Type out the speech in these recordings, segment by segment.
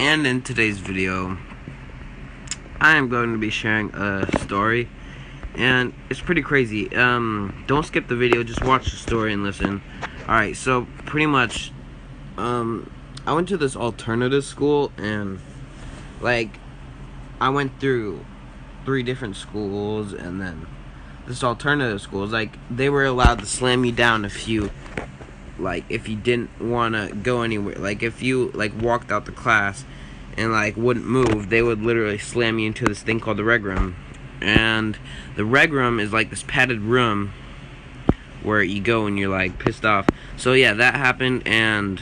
And in today's video, I am going to be sharing a story, and it's pretty crazy. Don't skip the video, just watch the story and listen. Alright, so pretty much, I went to this alternative school, and, I went through 3 different schools, and then this alternative school is, they were allowed to slam you down if you didn't want to go anywhere. If you, walked out the class and, wouldn't move, they would literally slam you into this thing called the reg room. And the reg room is, this padded room where you go and you're, pissed off. So, yeah, that happened, and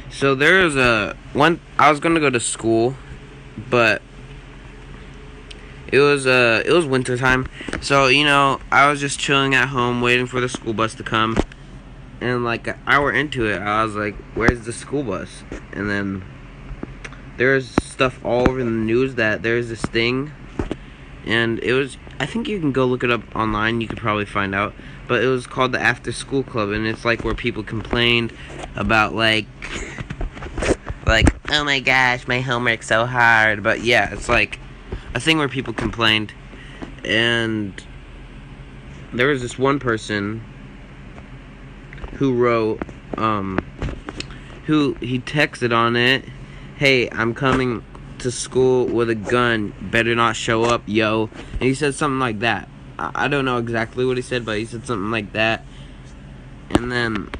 so there was I was going to go to school, but it was winter time, so I was just chilling at home waiting for the school bus to come, and an hour into it, I was like, where's the school bus? And then there's stuff all over the news that there's this thing, and I think you can go look it up online, you could probably find out, but it was called the After School Club, and it's where people complained about oh my gosh, my homework's so hard. But yeah, it's a thing where people complained, and there was this one person who wrote, he texted on it, hey, I'm coming to school with a gun, better not show up, yo. And he said something like that. I don't know exactly what he said, but he said something like that. And then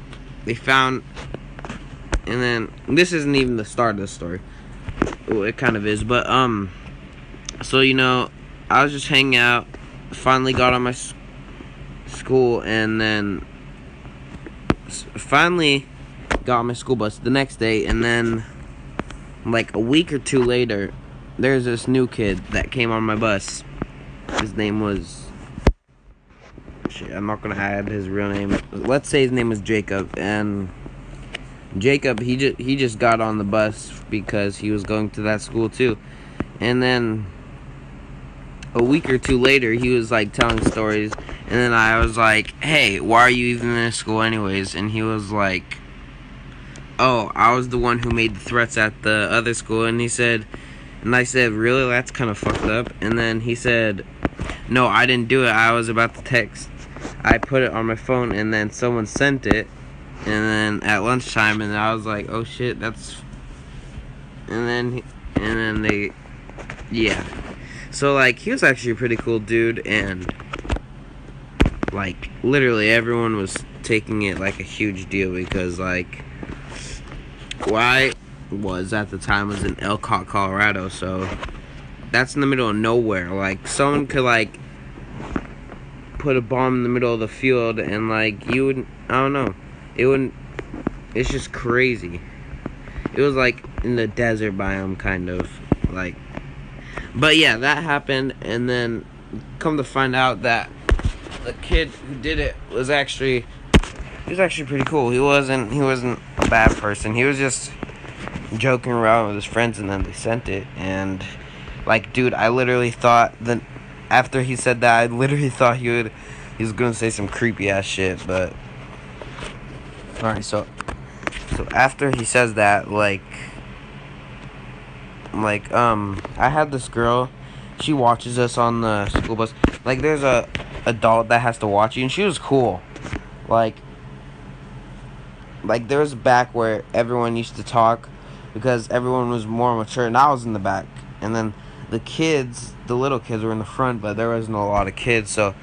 and then this isn't even the start of the story. Well, it kind of is, but so I was just hanging out, finally got on my school, and then finally got on my school bus the next day, and then a week or 2 later, there's this new kid that came on my bus. His name was, I'm not gonna add his real name. Let's say his name was Jacob, and Jacob, he just got on the bus because he was going to that school too. And then a week or 2 later, he was telling stories, and then I was like, hey, why are you even in this school anyways? And he was like, oh, I was the one who made the threats at the other school. And I said, really? That's kind of fucked up. And then he said, no, I didn't do it. I was about to text. I put it on my phone, and then someone sent it. And then at lunchtime, and I was like, oh shit, that's... And then they... Yeah. So, he was actually a pretty cool dude, and, literally everyone was taking it like a huge deal, because, where I was at the time was in Elkhart, Colorado, so that's in the middle of nowhere. Someone could, put a bomb in the middle of the field, and, you wouldn't... I don't know. It wouldn't... It's just crazy. It was, in the desert biome, kind of, But yeah, that happened, and then come to find out that the kid who did it was actually pretty cool. He wasn't a bad person. He was just joking around with his friends, and then they sent it. And dude, I literally thought that after he said that, I literally thought he was gonna say some creepy ass shit. But alright, so after he says that, I had this girl, she watches us on the school bus. There's a adult that has to watch you, and she was cool. There was a back where everyone used to talk, because everyone was more mature, and I was in the back. And then the little kids were in the front, but there wasn't a lot of kids, so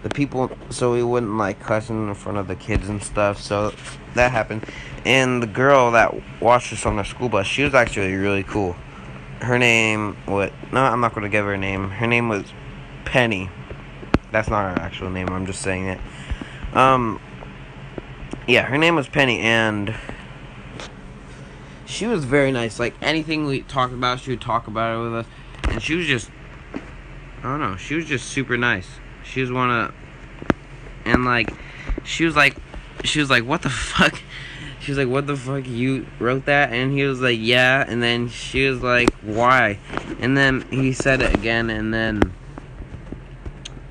we wouldn't, cuss in front of the kids and stuff, so that happened. And the girl that watched us on the school bus, she was actually really cool. Her name, no, I'm not going to give her a name. Her name was Penny. That's not her actual name, I'm just saying it. Yeah, her name was Penny, and she was very nice. Anything we talked about, she would talk about it with us. And she was just, I don't know, she was just super nice. She was she was like, what the fuck? She was like, what the fuck, you wrote that? And he was like, yeah. And then she was like, why? And then he said it again, and then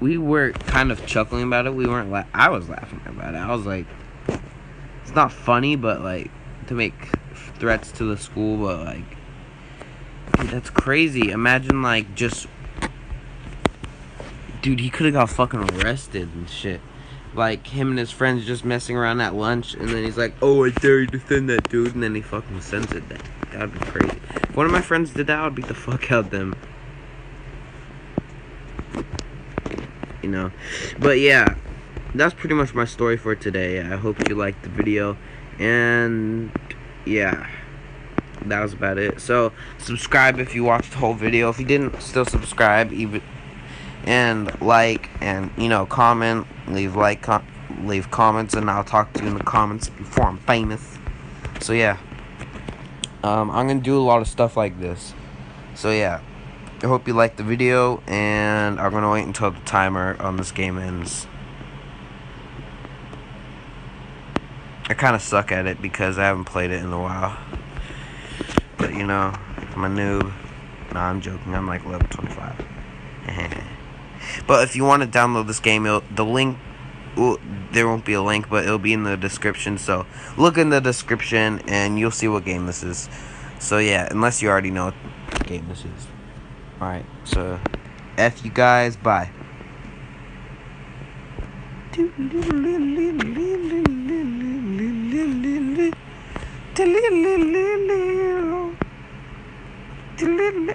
we were kind of chuckling about it. We weren't I was laughing about it. I was like, it's not funny, but to make threats to the school, but like, dude, that's crazy. Imagine like just, dude, he could have got fucking arrested and shit. Like him and his friends just messing around at lunch, and then he's like, "Oh, I dare you to send that, dude," and then he fucking sends it. That'd be crazy. If one of my friends did that, I'd beat the fuck out of them. You know, but yeah, that's pretty much my story for today. I hope you liked the video, and yeah, that was about it. So subscribe if you watched the whole video. If you didn't, still subscribe, even, and like, and you know, comment, leave comments, and I'll talk to you in the comments before I'm famous. So yeah, I'm gonna do a lot of stuff like this. So yeah, I hope you liked the video, and I'm gonna wait until the timer on this game ends. I kind of suck at it because I haven't played it in a while. But you know, I'm a noob. Nah, I'm joking. I'm like level 25. But if you want to download this game, the link, there won't be a link, but it'll be in the description. So look in the description, and you'll see what game this is. So yeah, unless you already know what game this is. Alright, so F you guys, bye.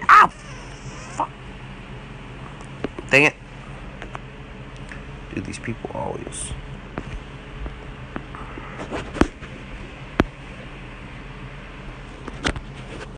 Ah, fuck. Dang it. Dude, these people always...